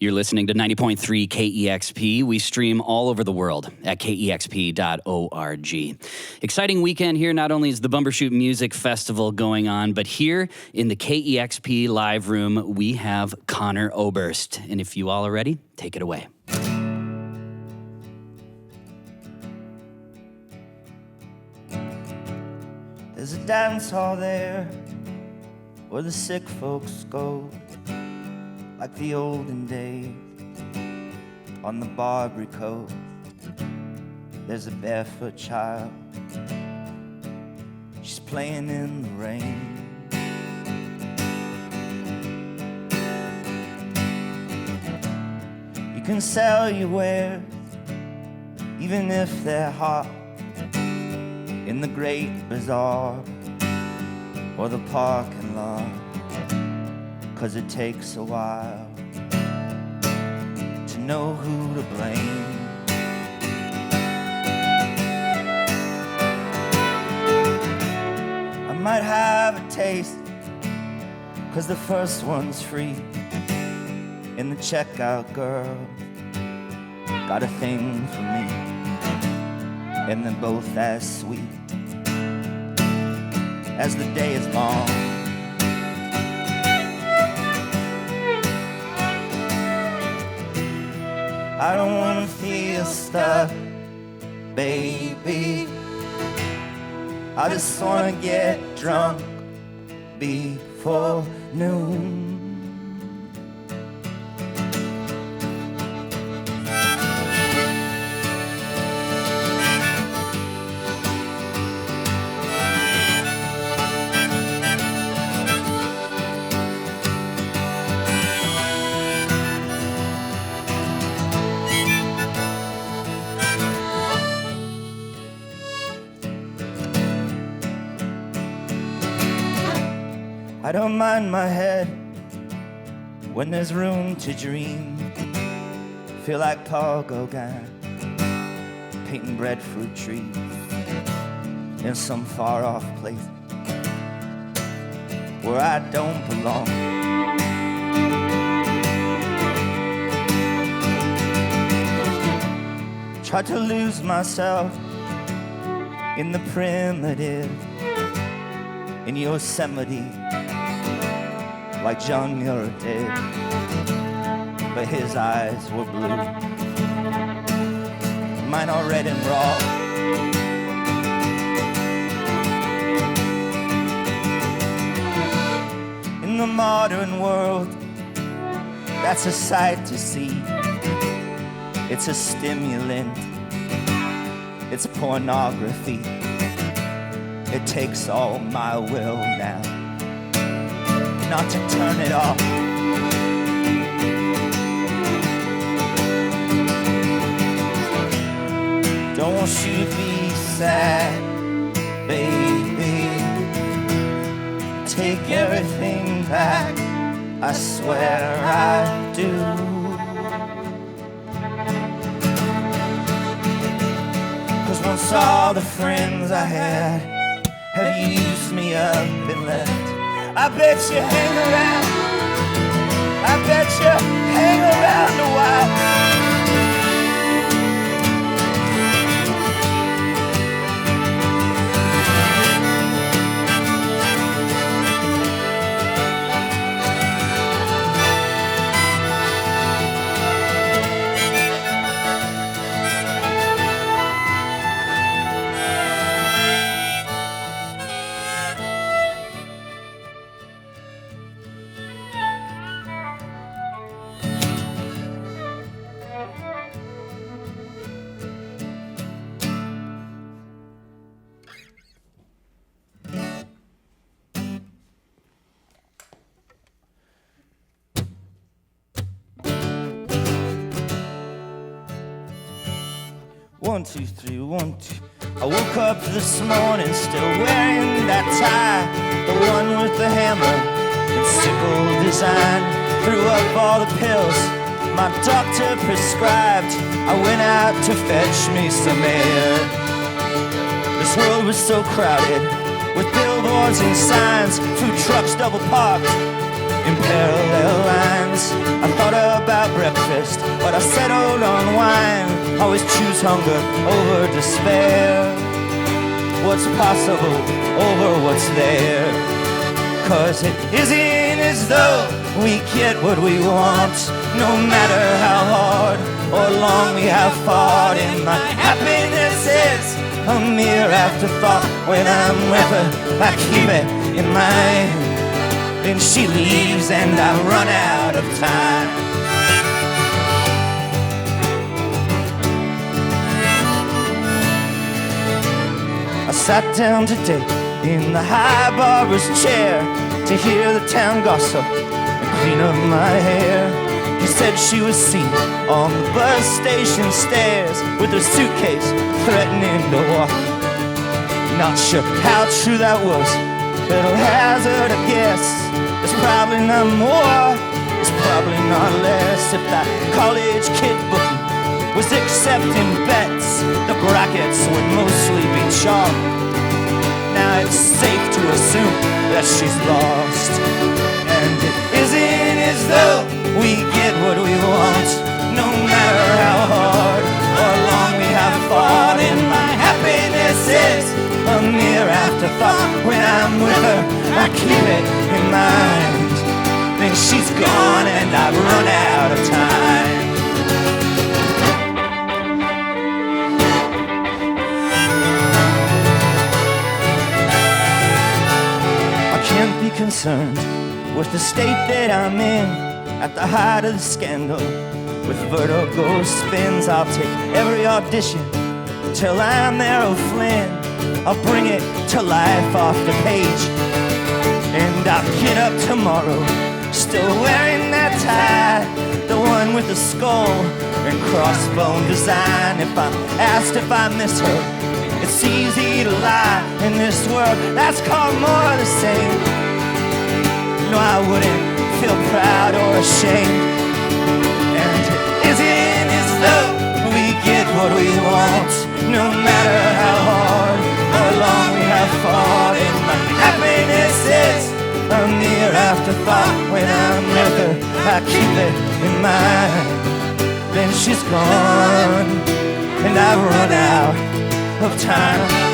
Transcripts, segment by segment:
You're listening to 90.3 KEXP. We stream all over the world at KEXP.org. Exciting weekend here. Not only is the Bumbershoot Music Festival going on, but here in the KEXP live room, we have Conor Oberst. And if you all are ready, take it away. There's a dance hall there where the sick folks go, like the olden days on the Barbary Coast. There's a barefoot child, she's playing in the rain. You can sell your wares, even if they're hot, in the great bazaar or the parking lot, 'cause it takes a while to know who to blame. I might have a taste, 'cause the first one's free, and the checkout girl got a thing for me, and they're both as sweet as the day is long. I don't wanna feel stuck, baby. I just wanna get drunk before noon. I don't mind my head when there's room to dream. Feel like Paul Gauguin painting breadfruit trees in some far-off place where I don't belong. Tried to lose myself in the primitive, in Yosemite, like John Muir did, but his eyes were blue, mine are red and raw. In the modern world, that's a sight to see. It's a stimulant, it's pornography. It takes all my will now not to turn it off. Don't want you to be sad, baby. Take everything back, I swear I do. Cause once all the friends I had have used me up and left, I bet you hang around, I bet you hang around a while. One, two, three, 1, 2. I woke up this morning still wearing that tie, the one with the hammer and sickle design. Threw up all the pills my doctor prescribed. I went out to fetch me some air. This world was so crowded with billboards and signs, food trucks double parked in parallel lines. I thought about breakfast first, but I settled on wine. Always choose hunger over despair. What's possible over what's there. 'Cause it isn't as though we get what we want, no matter how hard or long we have fought. And my happiness is a mere afterthought. When I'm with her, I keep it in mind. Then she leaves and I run out of time. I sat down today in the high barber's chair to hear the town gossip and clean up my hair. He said she was seen on the bus station stairs with her suitcase threatening to walk. Not sure how true that was, but I'll hazard a guess. It's probably not more, it's probably not less. If that college kid bookie was accepting bets, the brackets would mostly be chalk. Now it's safe to assume that she's lost. And it isn't as though we get what we want, no matter how hard or long we have fought. And my happiness is a mere afterthought. When I'm with her, I keep it in mind. Then she's gone and I've run out of time. Can't be concerned with the state that I'm in at the height of the scandal. With vertigo spins, I'll take every audition till I'm there, O'Flynn. I'll bring it to life off the page, and I'll get up tomorrow still wearing that tie, the one with the skull and crossbone design. If I'm asked if I miss her, it's easy to lie in this world that's called more the same. No, I wouldn't feel proud or ashamed. And it isn't as though we get what we want, no matter how hard or long we have fought. And my happiness is a mere afterthought. When I'm with her, I keep it in mind. Then she's gone and I've run out of time.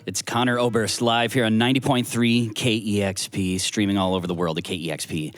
It's Conor Oberst live here on 90.3 KEXP, streaming all over the world at KEXP.org.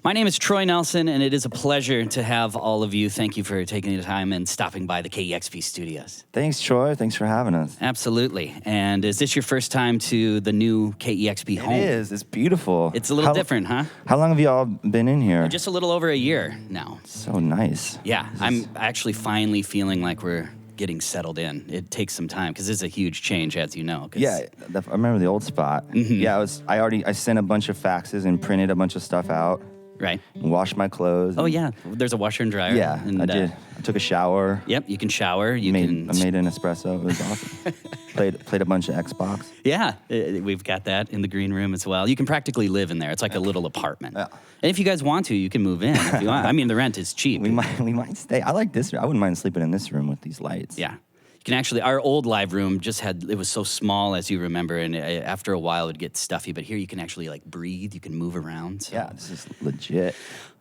My name is Troy Nelson, and it is a pleasure to have all of you. Thank you for taking the time and stopping by the KEXP studios. Thanks, Troy. Thanks for having us. Absolutely. And is this your first time to the new KEXP home? It is. It's beautiful. It's a little different, huh? How long have you all been in here? Just a little over a year now. So nice. Yeah, I'm actually finally feeling like we're getting settled in. It takes some time because this is a huge change, as you know. Yeah, I remember the old spot. Mm-hmm. Yeah, I sent a bunch of faxes and printed a bunch of stuff out. Right. And washed my clothes. Oh yeah, there's a washer and dryer. Yeah, and, I did. I took a shower. Yep, you can shower. I made an espresso. It was awesome. Played a bunch of Xbox. Yeah, we've got that in the green room as well. You can practically live in there. It's like a little apartment. Yeah. And if you guys want to, you can move in if you want. I mean, the rent is cheap. We might stay. I like this. I wouldn't mind sleeping in this room with these lights. Yeah. You can actually, our old live room it was so small, as you remember, and after a while it would get stuffy, but here you can actually like breathe, you can move around. So. Yeah, this is legit.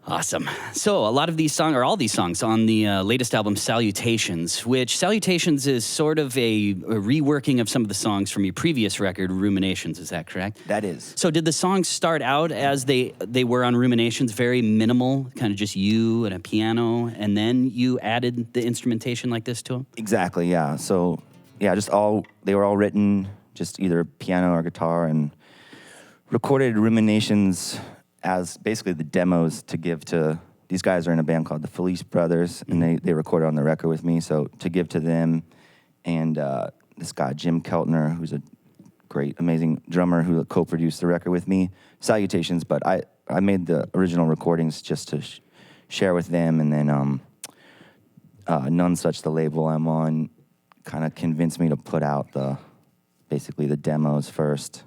Awesome. So a lot of these songs, or all these songs on the latest album, Salutations, which Salutations is sort of a reworking of some of the songs from your previous record, Ruminations, is that correct? That is. So did the songs start out as they were on Ruminations, very minimal, kind of just you and a piano, and then you added the instrumentation like this to them? Exactly, yeah. So, yeah, they were all written just either piano or guitar, and recorded Ruminations as basically the demos to give to, these guys are in a band called the Felice Brothers, and they recorded on the record with me, so to give to them, and this guy, Jim Keltner, who's a great, amazing drummer who co-produced the record with me, Salutations, but I made the original recordings just to share with them, and then None Such, the label I'm on, kind of convinced me to put out basically the demos first,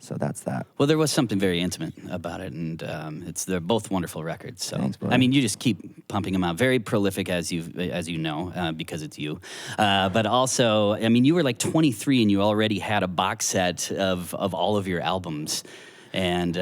So that's that. Well, there was something very intimate about it, and they're both wonderful records. So, Thanks, brother. I mean, you just keep pumping them out. Very prolific, as you know, because it's you. But also, I mean, you were like 23, and you already had a box set of all of your albums. And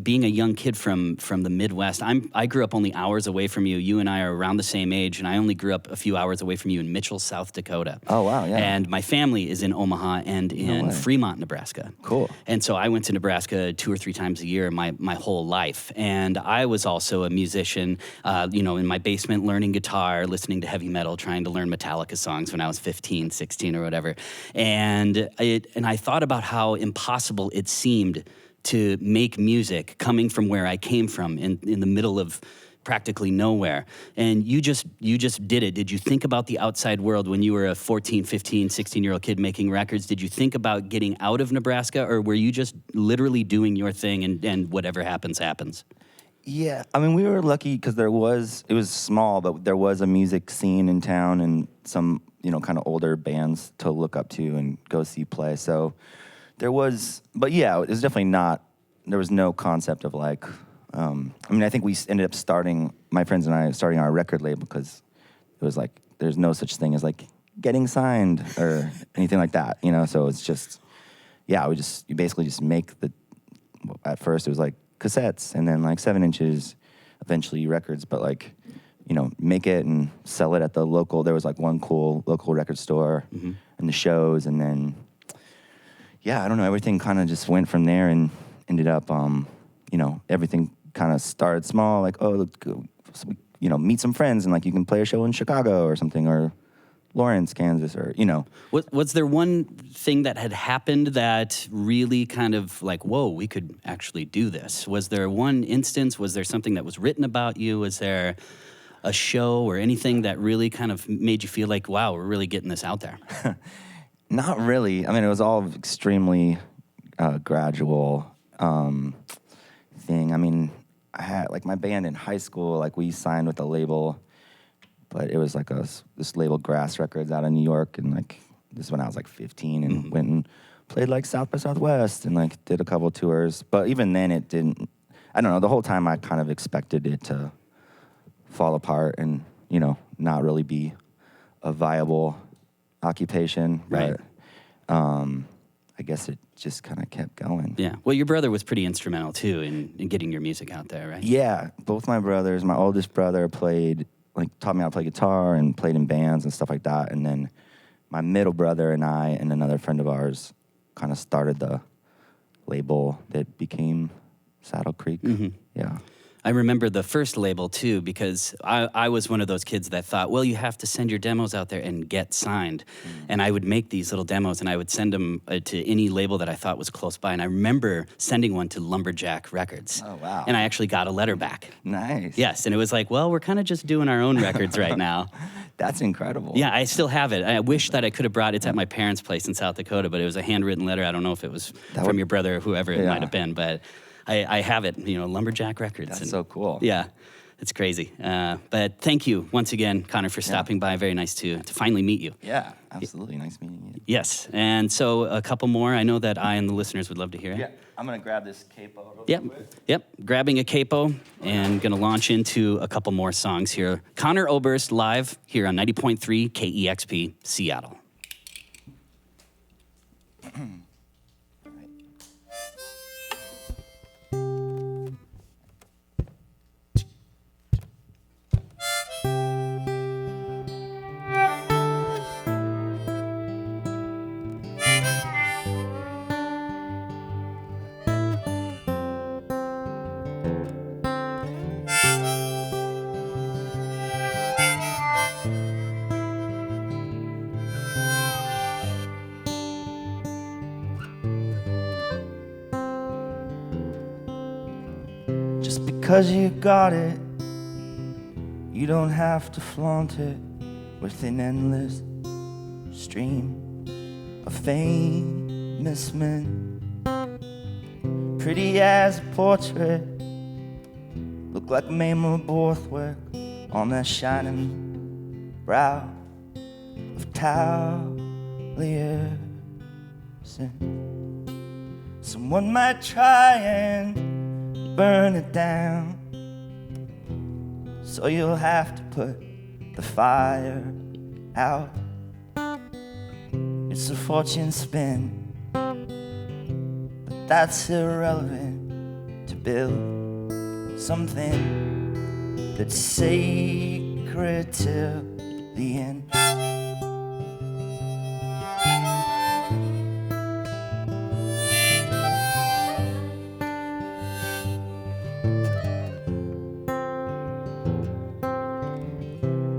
being a young kid from the Midwest, I grew up only hours away from you. You and I are around the same age, and I only grew up a few hours away from you in Mitchell, South Dakota. Oh, wow, yeah. And my family is in Omaha and in Fremont, Nebraska. Cool. And so I went to Nebraska 2 or 3 times a year my whole life. And I was also a musician, in my basement learning guitar, listening to heavy metal, trying to learn Metallica songs when I was 15, 16 or whatever. And I thought about how impossible it seemed to make music coming from where I came from in the middle of practically nowhere. And you just did it. Did you think about the outside world when you were a 14, 15, 16-year-old kid making records? Did you think about getting out of Nebraska, or were you just literally doing your thing and whatever happens, happens? Yeah, I mean, we were lucky because it was small, but there was a music scene in town and some, kind of older bands to look up to and go see play. So there was, but yeah, it was definitely there was no concept of like, I think we ended up my friends and I starting our record label because it was like, there's no such thing as like getting signed or anything like that, so it's just, yeah, you basically just make at first it was like cassettes and then like 7 inches, eventually records, but like, make it and sell it at the there was like one cool local record store and the shows, and then, yeah, I don't know, everything kind of just went from there and ended up, everything kind of started small, like, let's go, meet some friends and like you can play a show in Chicago or something, or Lawrence, Kansas, or, Was there one thing that had happened that really kind of like, whoa, we could actually do this? Was there one instance? Was there something that was written about you? Was there a show or anything that really kind of made you feel like, wow, we're really getting this out there? Not really. I mean, it was all extremely gradual thing. I mean, I had like my band in high school, like we signed with a label, but it was like this label, Grass Records, out of New York, and like this is when I was like 15, and went and played like South by Southwest and like did a couple tours. But even then, it didn't. I don't know. The whole time, I kind of expected it to fall apart and not really be a viable occupation, right? But I guess it just kind of kept going. Yeah. Well, your brother was pretty instrumental too in getting your music out there, right? Yeah, both my brothers. My oldest brother taught me how to play guitar and played in bands and stuff like that. And then my middle brother and I and another friend of ours kind of started the label that became Saddle Creek. Mm-hmm. Yeah. I remember the first label, too, because I was one of those kids that thought, well, you have to send your demos out there and get signed. And I would make these little demos, and I would send them to any label that I thought was close by. And I remember sending one to Lumberjack Records. Oh, wow. And I actually got a letter back. Nice. Yes, and it was like, well, we're kind of just doing our own records right now. That's incredible. Yeah, I still have it. I wish that I could have brought it. It's at my parents' place in South Dakota, but it was a handwritten letter. I don't know if it was from your brother or whoever it might have been, but I have it, Lumberjack Records. That's so cool. Yeah, it's crazy. But thank you once again, Conor, for stopping by. Very nice to finally meet you. Yeah, absolutely. Nice meeting you. Yes, and so a couple more. I know that I and the listeners would love to hear it. Yeah, I'm going to grab this capo real quick. Yep, grabbing a capo and going to launch into a couple more songs here. Conor Oberst live here on 90.3 KEXP, Seattle. Because you got it, you don't have to flaunt it with an endless stream of famous men. Pretty as a portrait, look like Mamah Borthwick on that shining brow of Taliesin. someone might try and burn it down. So you'll have to put the fire out. It's a fortune spin, but that's irrelevant to build something that's sacred till the end.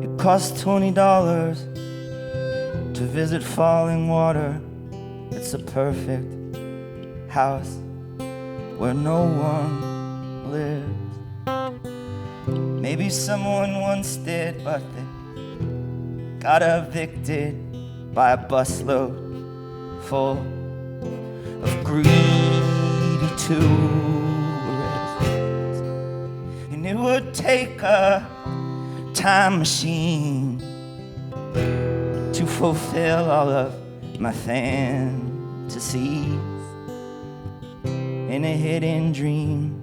It costs $20 to visit Falling Water. It's a perfect house where no one lives. Maybe someone once did, but they got evicted by a busload full of greedy tourists. And it would take a time machine to fulfill all of my fantasies in a hidden dream.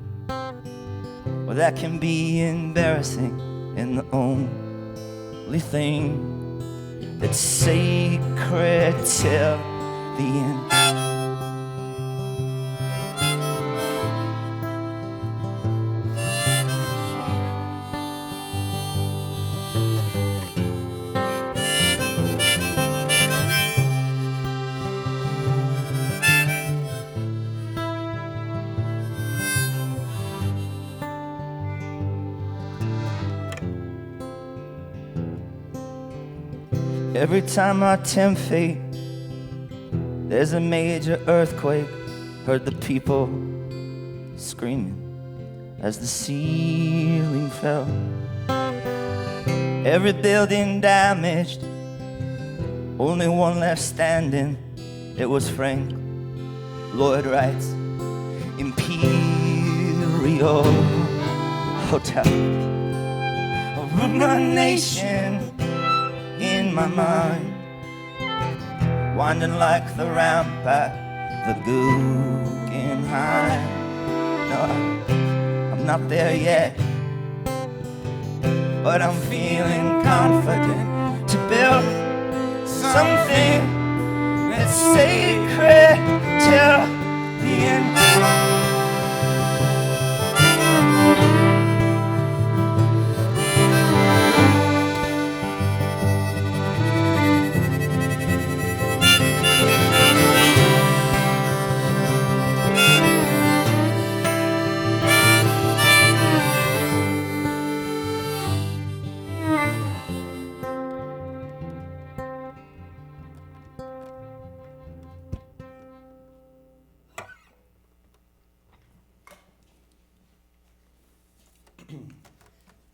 Well, that can be embarrassing, and the only thing that's sacred till the end. Every time I tempt fate, there's a major earthquake. Heard the people screaming as the ceiling fell. Every building damaged, only one left standing. It was Frank Lloyd Wright's Imperial Hotel. A rumination in my mind, winding like the ramp at the Guggenheim. No, I'm not there yet, but I'm feeling confident to build something that's sacred till the end.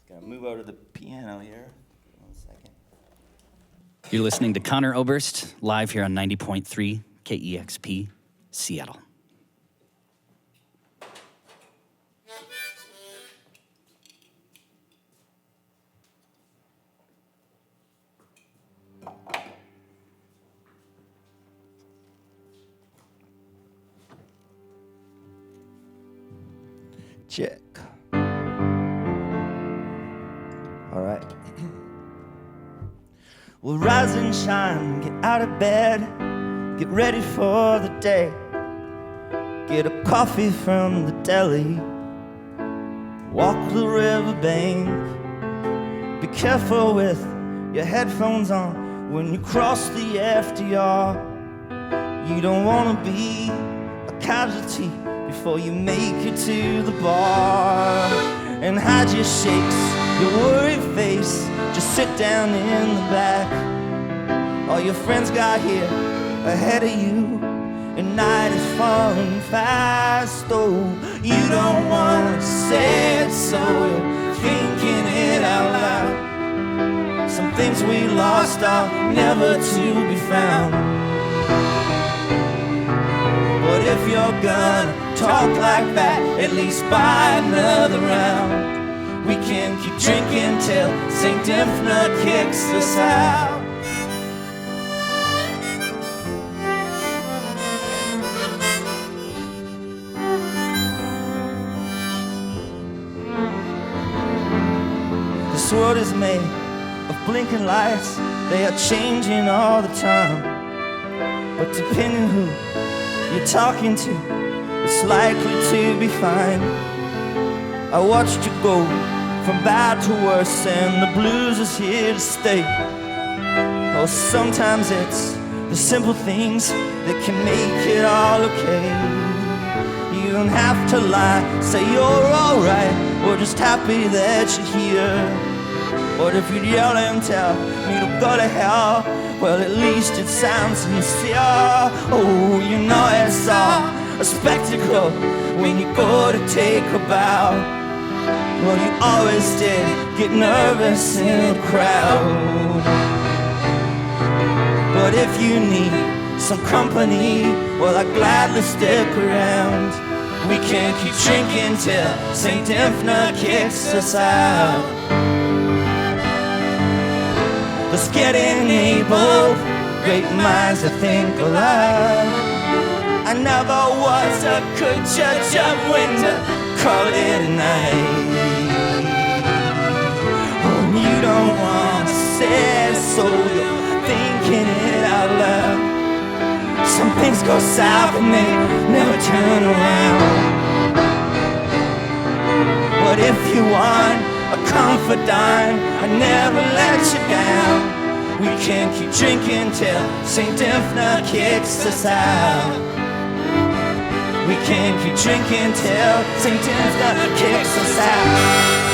Gonna move over to the piano here. 1 second. You're listening to Conor Oberst, live here on 90.3 KEXP, Seattle. Check. All right. Well, rise and shine, get out of bed, get ready for the day. Get a coffee from the deli, walk the riverbank. Be careful with your headphones on when you cross the FDR. You don't want to be a casualty before you make it to the bar. And hide your shakes, your worried face, just sit down in the back. All your friends got here ahead of you, and night is falling fast. Oh, you don't want to say it, so you're thinking it out loud. Some things we lost are never to be found. But if you're gonna talk like that, at least buy another round. We can keep drinking till St. Dymphna kicks us out. This world is made of blinking lights. They are changing all the time. But depending who you're talking to, it's likely to be fine. I watched you go from bad to worse, and the blues is here to stay. Oh, sometimes it's the simple things that can make it all okay. You don't have to lie, say you're alright, or just happy that you're here. But if you yell and tell me to go to hell, well, at least it sounds sincere. Oh, you know it's all a spectacle when you go to take a bow. Well, you always did get nervous in a crowd. But if you need some company, well, I'd gladly stick around. We can keep drinking till St. Dymphna kicks us out. Let's get enabled, great minds to think alike. I never was a good judge of when to call it a night. Oh, you don't want to say it, so you're thinking it out loud. Some things go south and they never turn around. But if you want a confidant, I never let you down. We can keep drinking till St. Dymphna kicks us out. We can keep drinking till St. Dymphna kicks us out.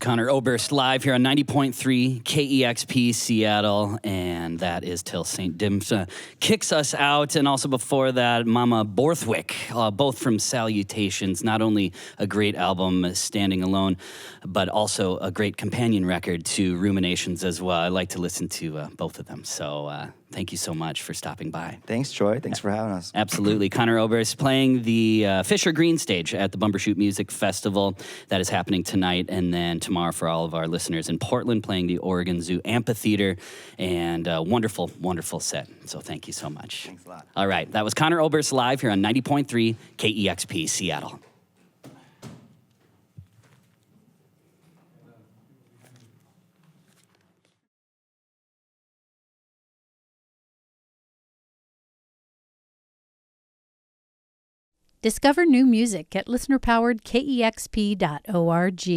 Conor Oberst live here on 90.3 KEXP Seattle, and that is Till St. Dymphna Kicks Us Out. And also before that, Mamah Borthwick, both from Salutations. Not only a great album standing alone, but also a great companion record to Ruminations as well. I like to listen to both of them. So thank you so much for stopping by. Thanks, Troy. Thanks for having us. Absolutely. Conor Oberst playing the Fisher Green stage at the Bumbershoot Music Festival. That is happening tonight, and then tomorrow for all of our listeners in Portland, playing the Oregon Zoo Amphitheater. And wonderful, wonderful set. So thank you so much. Thanks a lot. All right. That was Conor Oberst live here on 90.3 KEXP Seattle. Discover new music at listener-powered KEXP.org.